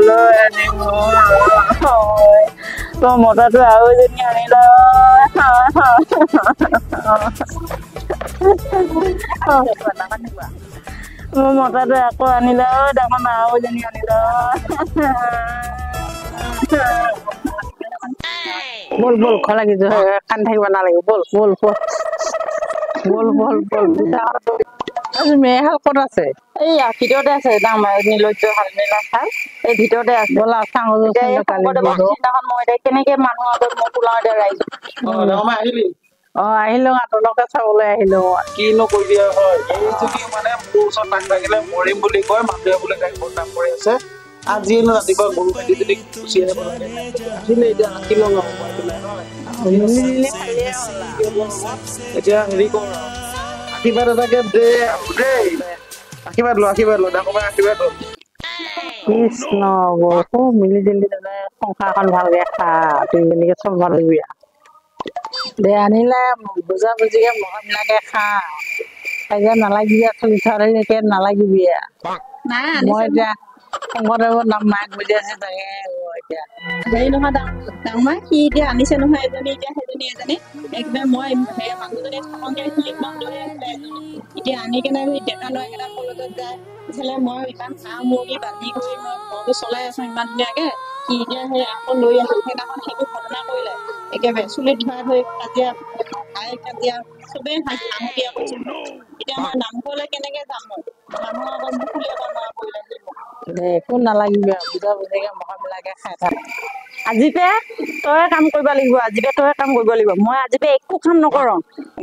খাবলৈ আনিব তোৰ মতাটো আৰু এজনী আনিল মোৰ মতাটো আকৌ আনিল ডাঙৰ আৰু এজনী আনিল বল বল ঘৰ লাগিছে কান্দি থাকিব নালাগে বল বল বল বল বল বল মেয়েহাল ক'ত আছে এইয়া ভিতৰতে আছে নীলজ্জ হাল নীলা চাল এই ভিতৰতে আছে বলা চাওঁ দিনাখন মই এতিয়া কেনেকে মানুহ আগত মই ওলাও এতিয়া ৰাইজ আহিলো আপোনালোকে চাবলৈ আহিলো কিনো কৰিবি হয় এই যদি মানে মোৰ ওচৰত নাক লাগিলে মৰিম বুলি কয় মানুহে বোলে গাড়ীখন দাম কৰি আছে আজি ৰাতিপুৱা গৰু গাড়ী যদি গুচি আহিব লাগে আহিলে এতিয়া ৰাখি লওঁ এতিয়া হেৰি কৰ আশীৰ্বাদ এটাকে দে আশীৰ্বাদ লো ডাঙৰ আশীৰ্বাদ লো কৃষ্ণ খুব মিলি জুলি সংসাৰখন ভালকে খা তুই মেলিকে চলিব লাগিবি দে আনিলে বুজা বুজিকে মহবিলাকে খা কাজিয়া নালাগিবি চলি থকে নালাগিবি মই এতিয়া শংকৰদেৱৰ নাম মাক বুজি আছে তাকে এতিয়া হেৰি নহয় ডাঙৰ সি এতিয়া আনিছে নহয় এজনী এতিয়া সেইজনী এজনী একদম মই মানুহজনী থাকোঁতে সি একদম লৈ আহিলে এজনী এতিয়া আনি কেনে সি ডেকা লৈ কেইটা কলেজত যায় ইফালে মই ইমান হাঁহ মুৰ্গী বান্ধি কৰি মই ঘৰটো চলাই আছো ইমান ধুনীয়াকে সি এতিয়া সেই আকৌ লৈ আহিল সেইদিনাখন সেইটো ঘটনা কৰিলে একেবাৰে চুলিত ধৰাই ধৰি কাজিয়া কাজিয়া চবেই হাঁহতীয়া কৰিছে এতিয়া মই নামঘৰলৈ কেনেকে যাম মই মানুহৰ আগত মুখ উলিয়াব নোৱাৰা কৰিলে একো নালাগিবি বুজা বুজিকে মহবিলাকে খাই থাক আজিপে তই কাম কৰিব লাগিব আজিপে তই কাম কৰিব লাগিব মই আজিপে একো কাম নকৰো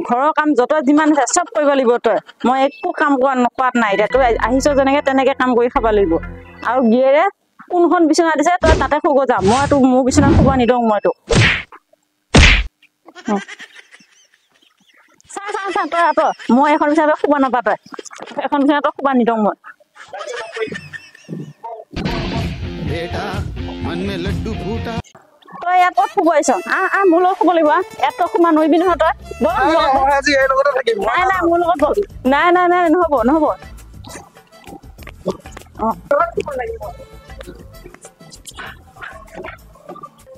ঘৰৰ কাম যত যিমান আছে চব কৰিব লাগিব তই মই একো কাম নকৰাত নাই এতিয়া তই আহিছ যেনেকে তেনেকে কাম কৰি খাব লাগিব আৰু গিয়েৰে কোনখন বিচনা দিছে তই তাতে শুব যা মই তোক মোৰ বিচনা শুব নিদিওঁ মই তোক চা তই মই এখন বিচনা শুব নাপা তই এখন বিচনা তই শুব নিদিওঁ মই তই ইয়াত ক'ত শুব আহিছ মোৰ লগত শুব লাগিব ইয়াত তই শুবা নোৱাৰিবি নহয় তই নাই মোৰ লগত বল নাই নহব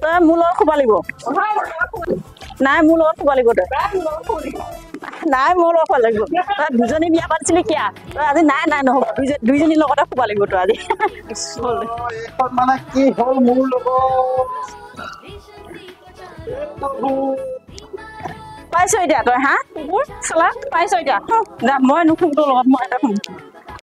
তই মোৰ লগত শুব লাগিব নাই মোৰ লগত শুব লাগিব তই নাই মোৰ লগত শুব লাগিব তই দুজনী বিয়া পাতিছিলি কিয় তই আজি নাই নহব দুইজনীৰ লগতে শুব লাগিব তই আজি মানে কি হ'ল মোৰ লগত পাইছ এতিয়া তই হা কুকুৰ চলা পাইছ এতিয়া মই নুশুম তোৰ লগত মই এটা শুম